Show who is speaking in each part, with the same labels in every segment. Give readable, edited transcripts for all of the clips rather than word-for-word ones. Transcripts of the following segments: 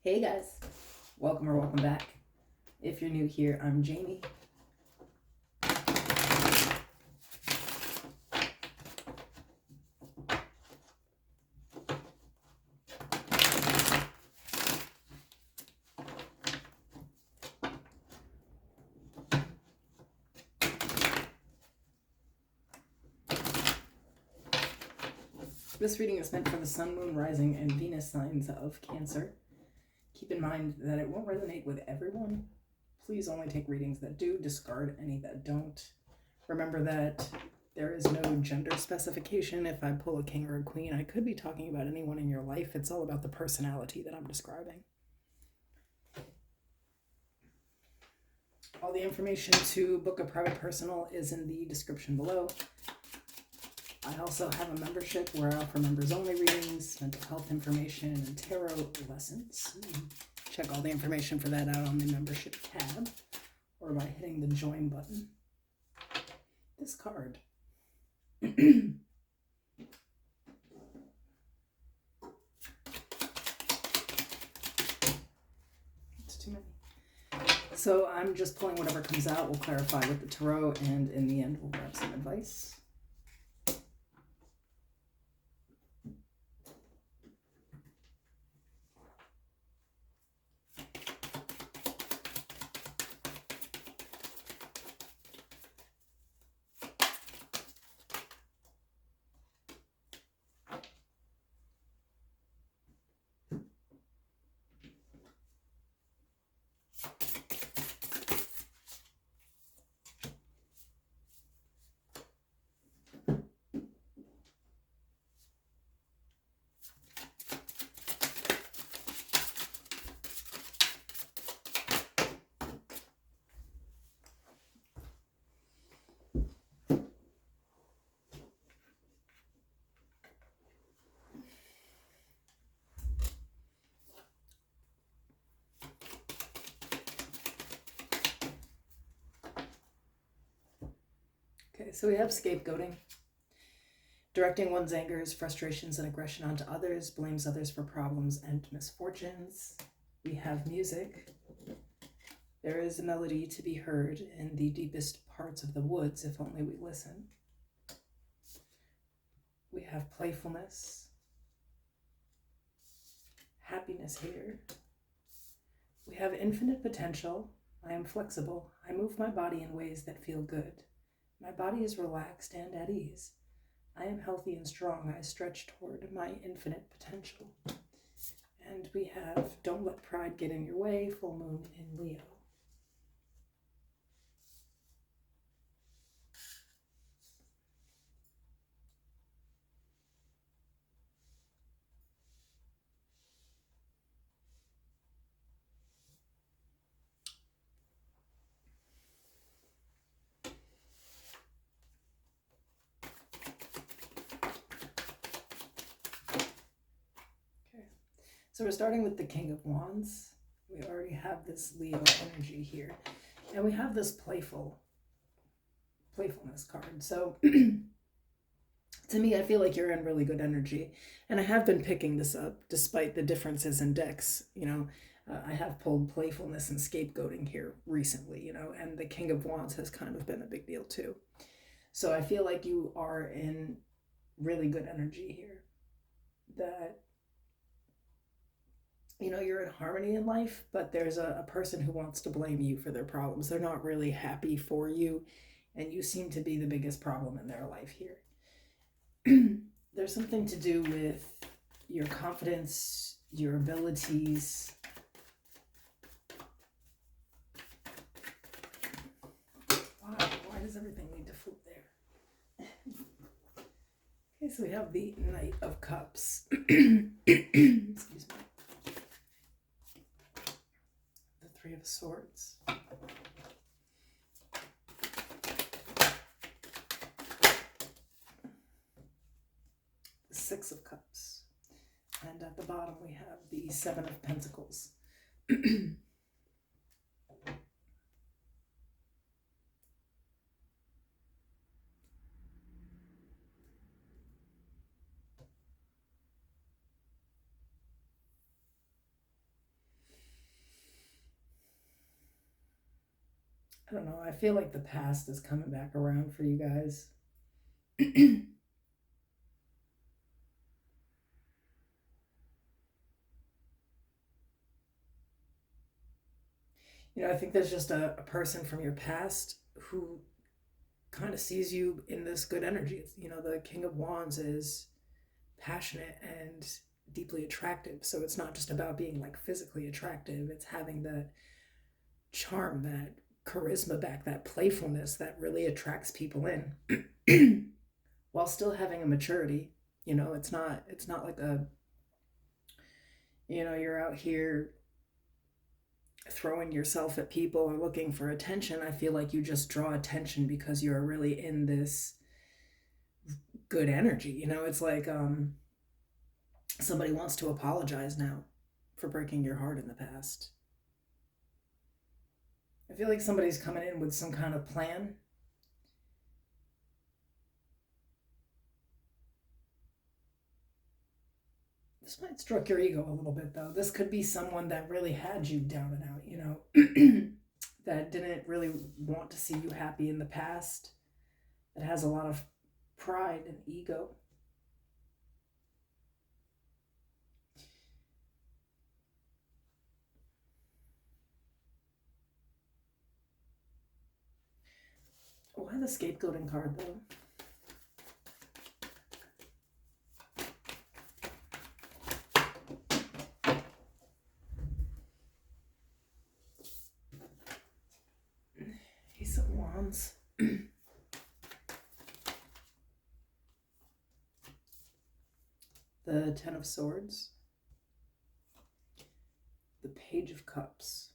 Speaker 1: Hey guys, welcome or welcome back. If you're new here, I'm Jamie. This reading is meant for the Sun, Moon, Rising, and Venus signs of Cancer. Keep in mind that it won't resonate with everyone. Please only take readings that do, discard any that don't. Remember that there is no gender specification. If I pull a king or a queen, I could be talking about anyone in your life. It's all about the personality that I'm describing. All the information to book a private personal is in the description below. I also have a membership where I offer members only readings, mental health information, and tarot lessons. Check all the information for that out on the membership tab or by hitting the join button. This card. It's too many. So I'm just pulling whatever comes out. We'll clarify with the tarot, and in the end, we'll grab some advice. Okay, so we have scapegoating. Directing one's angers, frustrations, and aggression onto others, blames others for problems and misfortunes. We have music. There is a melody to be heard in the deepest parts of the woods if only we listen. We have playfulness. Happiness here. We have infinite potential. I am flexible. I move my body in ways that feel good. My body is relaxed and at ease. I am healthy and strong. I stretch toward my infinite potential. And we have don't let pride get in your way, full moon in Leo. So we're starting with the King of Wands. We already have this Leo energy here. And we have this playfulness card. So to me, I feel like you're in really good energy. And I have been picking this up despite the differences in decks. I have pulled playfulness and scapegoating here recently, and the King of Wands has kind of been a big deal too. So I feel like you are in really good energy here. That you're in harmony in life, but there's a person who wants to blame you for their problems. They're not really happy for you, and you seem to be the biggest problem in their life here. There's something to do with your confidence, your abilities. Why does everything need to flip there? Okay, so we have the Knight of Cups. Excuse me. Three of Swords. The Six of Cups. And at the bottom we have the Seven of Pentacles. I don't know. I feel like the past is coming back around for you guys. I think there's just a person from your past who kind of sees you in this good energy. The King of Wands is passionate and deeply attractive. So it's not just about being like physically attractive, it's having that charm, that charisma back, that playfulness that really attracts people in while still having a maturity. It's not like you're out here throwing yourself at people or looking for attention. I feel like you just draw attention because you're really in this good energy. It's like somebody wants to apologize now for breaking your heart in the past. I feel like somebody's coming in with some kind of plan. This might stroke your ego a little bit, though. This could be someone that really had you down and out, that didn't really want to see you happy in the past, that has a lot of pride and ego. Why the scapegoating card, though? Ace of Wands. The Ten of Swords. The Page of Cups.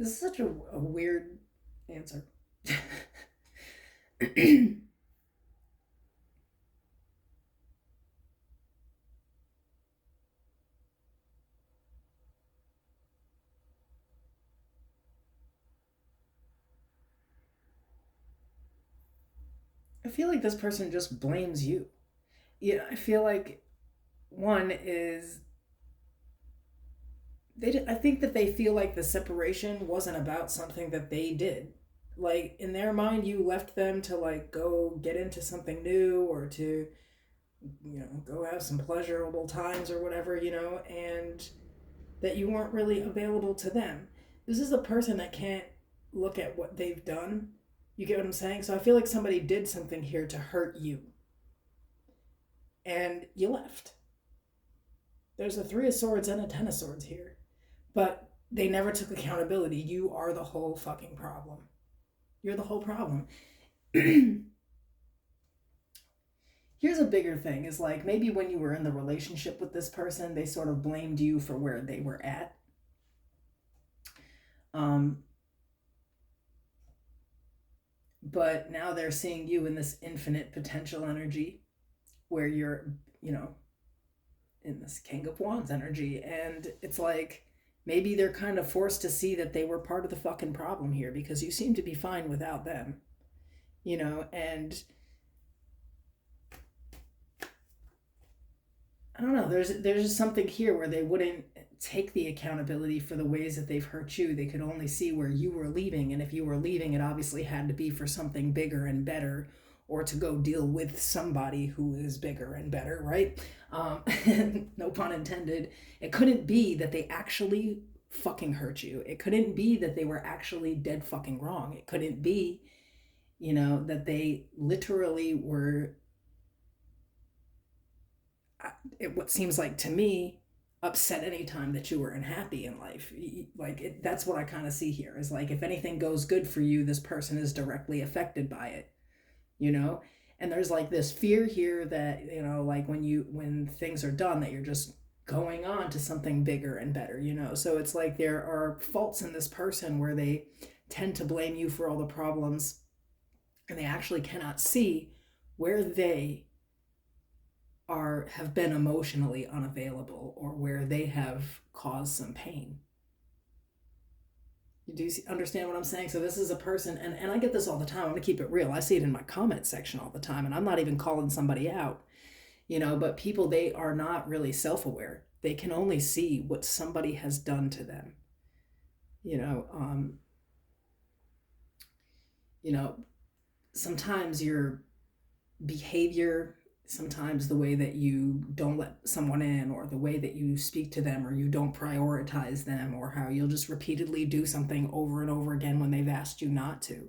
Speaker 1: This is such a weird answer. I feel like this person just blames you. Yeah, I feel like one is I think that they feel like the separation wasn't about something that they did. Like in their mind, you left them to like go get into something new or to go have some pleasurable times or whatever, and that you weren't really available to them. This is a person that can't look at what they've done. You get what I'm saying? So I feel like somebody did something here to hurt you and you left. There's a Three of Swords and a Ten of Swords here, but they never took accountability. You are the whole fucking problem. You're the whole problem. Here's a bigger thing is like maybe when you were in the relationship with this person, they sort of blamed you for where they were at. But now they're seeing you in this infinite potential energy where you're, in this King of Wands energy. And it's like maybe they're kind of forced to see that they were part of the fucking problem here because you seem to be fine without them, and I don't know. There's just something here where they wouldn't take the accountability for the ways that they've hurt you. They could only see where you were leaving, and if you were leaving, it obviously had to be for something bigger and better, or to go deal with somebody who is bigger and better, right? No pun intended. It couldn't be that they actually fucking hurt you. It couldn't be that they were actually dead fucking wrong. It couldn't be, that they literally were what seems like to me upset anytime that you were unhappy in life. That's what I kind of see here is like if anything goes good for you, this person is directly affected by it, and there's like this fear here that like when things are done that you're just going on to something bigger and better, So it's like there are faults in this person where they tend to blame you for all the problems, and they actually cannot see where they have been emotionally unavailable, or where they have caused some pain. You do understand what I'm saying? So this is a person, and I get this all the time. I'm going to keep it real. I see it in my comment section all the time, and I'm not even calling somebody out, but people, they are not really self-aware. They can only see what somebody has done to them. Sometimes your behavior, sometimes the way that you don't let someone in, or the way that you speak to them, or you don't prioritize them, or how you'll just repeatedly do something over and over again when they've asked you not to.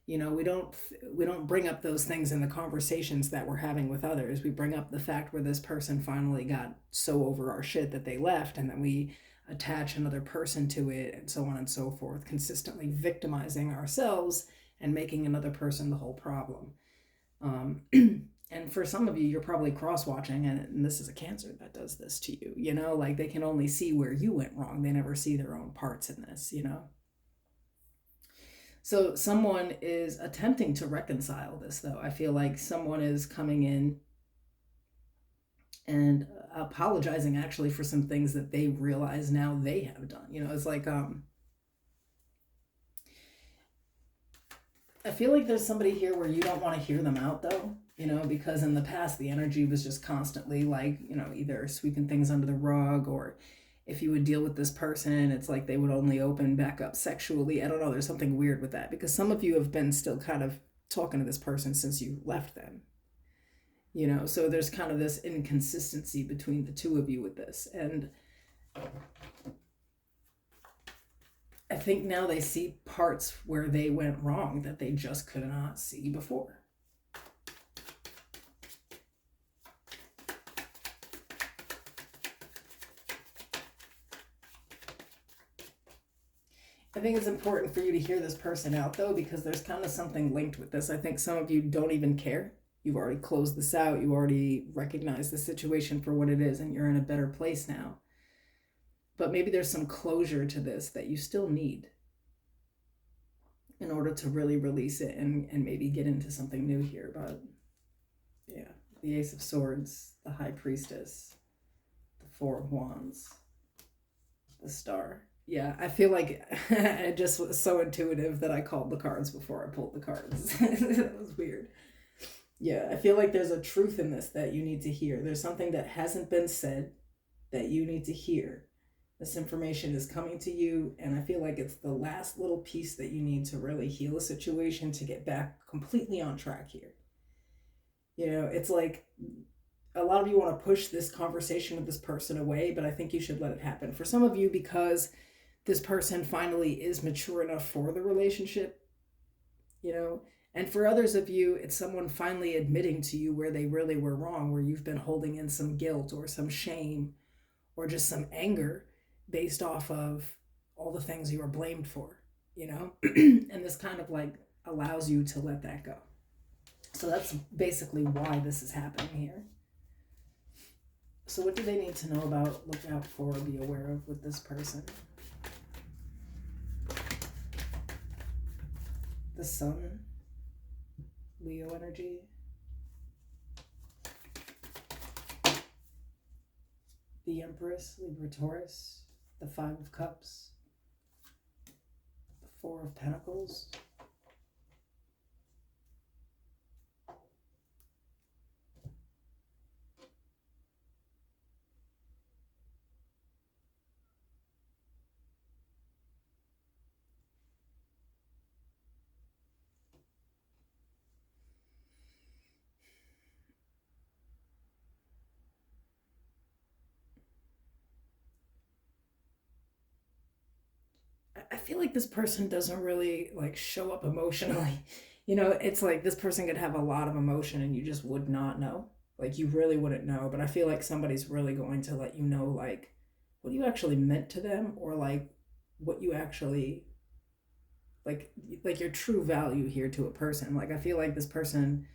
Speaker 1: We don't bring up those things in the conversations that we're having with others. We bring up the fact where this person finally got so over our shit that they left, and then we attach another person to it, and so on and so forth, consistently victimizing ourselves and making another person the whole problem. And for some of you, you're probably cross-watching, and this is a Cancer that does this to you, like they can only see where you went wrong. They never see their own parts in this, So someone is attempting to reconcile this, though. I feel like someone is coming in and apologizing actually for some things that they realize now they have done. It's like, I feel like there's somebody here where you don't want to hear them out, though, because in the past the energy was just constantly like, either sweeping things under the rug, or if you would deal with this person, it's like they would only open back up sexually. I don't know, there's something weird with that, because some of you have been still kind of talking to this person since you left them. So there's kind of this inconsistency between the two of you with this. And I think now they see parts where they went wrong that they just could not see before. I think it's important for you to hear this person out, though, because there's kind of something linked with this. I think some of you don't even care. You've already closed this out. You already recognize the situation for what it is, and you're in a better place now. But maybe there's some closure to this that you still need in order to really release it and maybe get into something new here. But yeah, the Ace of Swords, the High Priestess, the Four of Wands, the Star. Yeah, I feel like it just was so intuitive that I called the cards before I pulled the cards. That was weird. Yeah, I feel like there's a truth in this that you need to hear. There's something that hasn't been said that you need to hear. This information is coming to you, and I feel like it's the last little piece that you need to really heal a situation to get back completely on track here. It's like a lot of you want to push this conversation with this person away, but I think you should let it happen. For some of you, because this person finally is mature enough for the relationship, and for others of you, it's someone finally admitting to you where they really were wrong, where you've been holding in some guilt or some shame or just some anger based off of all the things you were blamed for, and this kind of like allows you to let that go. So that's basically why this is happening here. So what do they need to know about, look out for, be aware of with this person? The Sun, Leo energy. The Empress, Libra, Taurus. The Five of Cups. The Four of Pentacles. I feel like this person doesn't really like show up emotionally. It's like this person could have a lot of emotion and you just would not know. Like you really wouldn't know. But I feel like somebody's really going to let you know like what you actually meant to them, or like what you actually like your true value here to a person. Like I feel like this person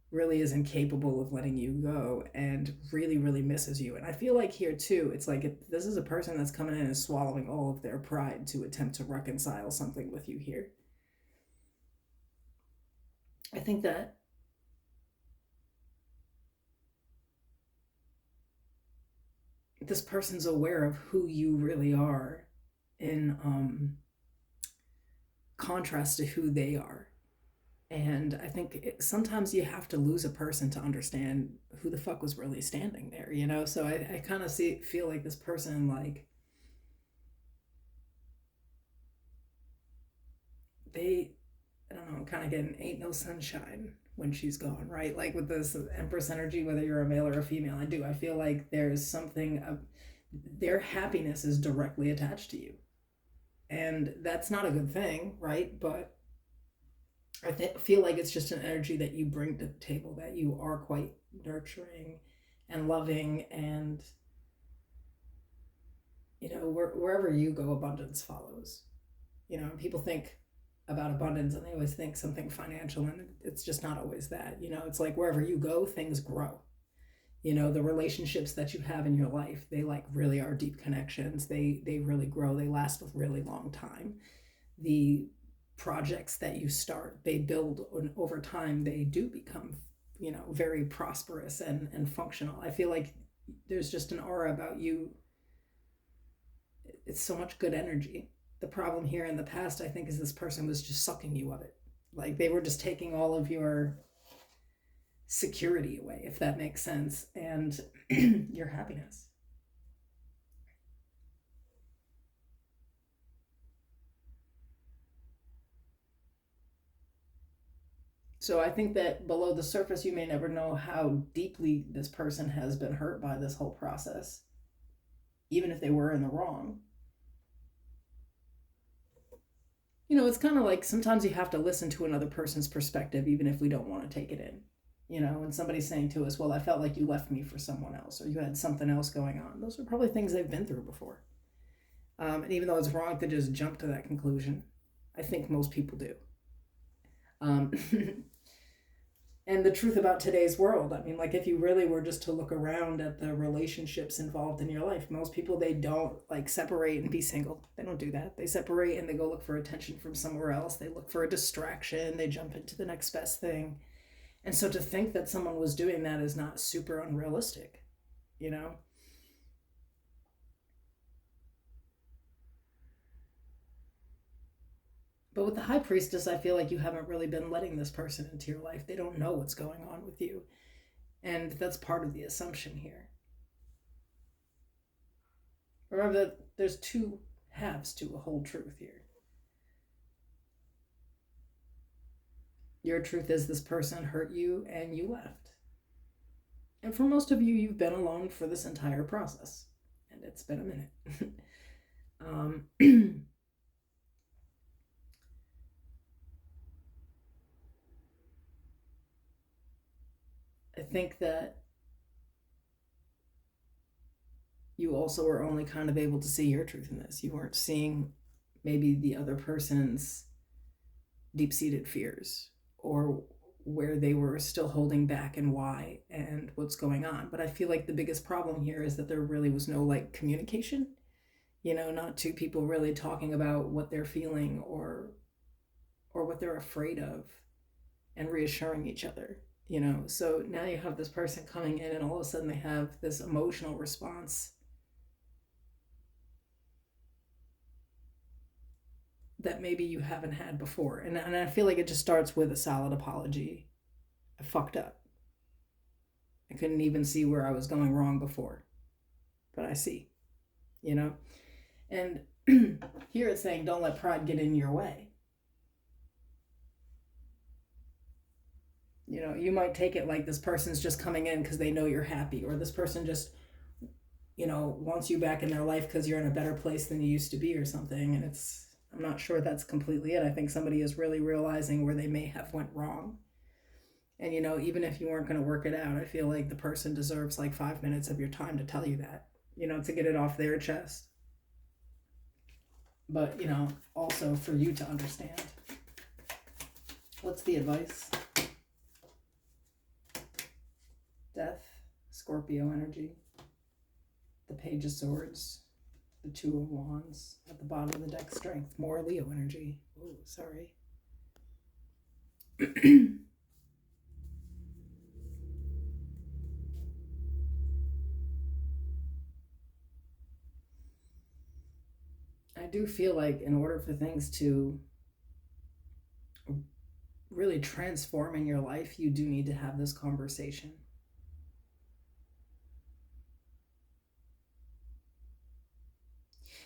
Speaker 1: really is incapable of letting you go and really, really misses you. And I feel like here too, it's like this is a person that's coming in and swallowing all of their pride to attempt to reconcile something with you here. I think that this person's aware of who you really are in contrast to who they are. And I think sometimes you have to lose a person to understand who the fuck was really standing there, you know? So I kind of feel like this person, like, they, I don't know, I'm kind of getting ain't no sunshine when she's gone, right? Like with this Empress energy, whether you're a male or a female, I feel like there's something of their happiness is directly attached to you. And that's not a good thing, right? But feel like it's just an energy that you bring to the table, that you are quite nurturing and loving, and you know, wherever you go, abundance follows. You know, people think about abundance and they always think something financial, and it's just not always that. You know, it's like wherever you go, things grow. You know, the relationships that you have in your life, they like really are deep connections. They really grow. They last a really long time. The projects that you start, they build, and over time they do become, you know, very prosperous and functional. I feel like there's just an aura about you. It's so much good energy. The problem here in the past, I think, is this person was just sucking you of it. Like they were just taking all of your security away, if that makes sense, and your happiness. So I think that below the surface, you may never know how deeply this person has been hurt by this whole process, even if they were in the wrong. You know, it's kind of like sometimes you have to listen to another person's perspective, even if we don't want to take it in. You know, when somebody's saying to us, well, I felt like you left me for someone else, or you had something else going on, those are probably things they've been through before. And even though it's wrong to just jump to that conclusion, I think most people do. Um, and the truth about today's world, I mean, like if you really were just to look around at the relationships involved in your life, most people, they don't like separate and be single. They don't do that. They separate and they go look for attention from somewhere else. They look for a distraction. They jump into the next best thing. And so to think that someone was doing that is not super unrealistic, you know? But with the high priestess, I feel like you haven't really been letting this person into your life. They don't know what's going on with you. And that's part of the assumption here. Remember that there's two halves to a whole truth here. Your truth is this person hurt you and you left. And for most of you, you've been alone for this entire process. And it's been a minute. I think that you also were only kind of able to see your truth in this. You weren't seeing maybe the other person's deep seated fears, or where they were still holding back and why and what's going on. But I feel like the biggest problem here is that there really was no like communication, you know, not two people really talking about what they're feeling or what they're afraid of, and reassuring each other, you know. So now you have this person coming in and all of a sudden they have this emotional response that maybe you haven't had before. And I feel like it just starts with a solid apology. I fucked up. I couldn't even see where I was going wrong before, but I see, you know? And here it's saying, don't let pride get in your way. You know, you might take it like this person's just coming in because they know you're happy, or this person just, you know, wants you back in their life because you're in a better place than you used to be or something. And I'm not sure that's completely it. I think somebody is really realizing where they may have went wrong. And, you know, even if you weren't going to work it out, I feel like the person deserves like 5 minutes of your time to tell you that, you know, to get it off their chest. But, you know, also for you to understand. What's the advice? Death, Scorpio energy, the Page of Swords, the Two of Wands. At the bottom of the deck, Strength, more Leo energy. Oh, sorry. I do feel like in order for things to really transform in your life, you do need to have this conversation.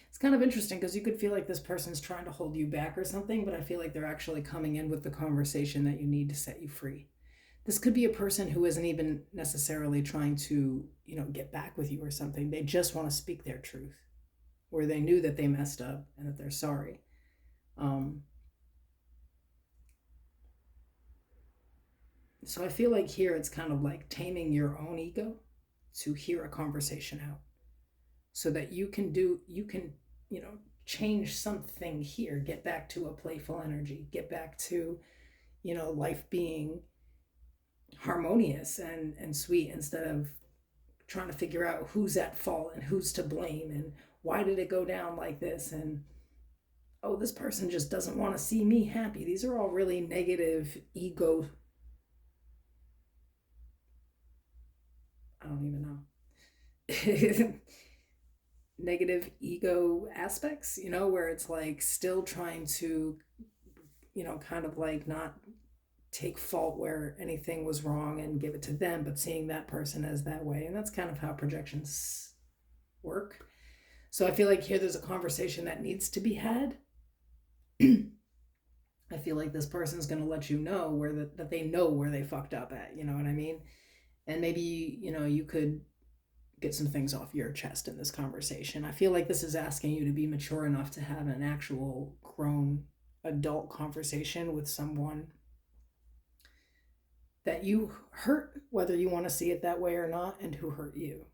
Speaker 1: It's kind of interesting because you could feel like this person's trying to hold you back or something, but I feel like they're actually coming in with the conversation that you need to set you free. This could be a person who isn't even necessarily trying to, get back with you or something. They just want to speak their truth, where they knew that they messed up and that they're sorry. So I feel like here it's kind of like taming your own ego to hear a conversation out so that you can, change something here, get back to a playful energy, get back to, life being harmonious and sweet instead of trying to figure out who's at fault and who's to blame and why did it go down like this and oh, this person just doesn't want to see me happy. These are all really negative ego. I don't even know. Negative ego aspects, where it's like still trying to, kind of like not take fault where anything was wrong and give it to them, but seeing that person as that way. And that's kind of how projections work. So I feel like here there's a conversation that needs to be had. I feel like this person's going to let you know that they know where they fucked up at, you know what I mean? And maybe, you could get some things off your chest in this conversation. I feel like this is asking you to be mature enough to have an actual grown adult conversation with someone that you hurt, whether you want to see it that way or not, and who hurt you.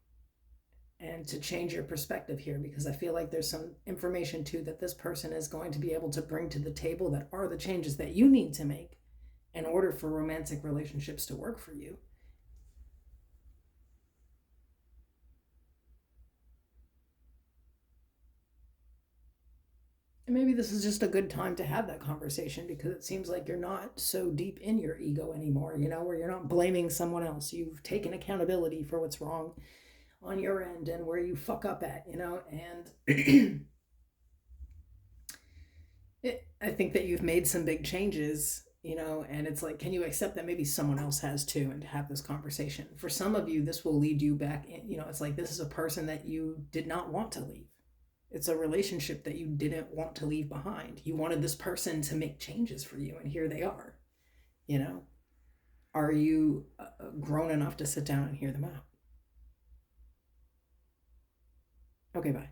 Speaker 1: And to change your perspective here, because I feel like there's some information too that this person is going to be able to bring to the table that are the changes that you need to make in order for romantic relationships to work for you. And maybe this is just a good time to have that conversation because it seems like you're not so deep in your ego anymore, where you're not blaming someone else. You've taken accountability for what's wrong on your end and where you fuck up at, and I think that you've made some big changes, and it's like, can you accept that maybe someone else has too, and to have this conversation? For some of you, this will lead you back in, it's like this is a person that you did not want to leave. It's a relationship that you didn't want to leave behind. You wanted this person to make changes for you, and here they are. Are you grown enough to sit down and hear them out? Okay, bye.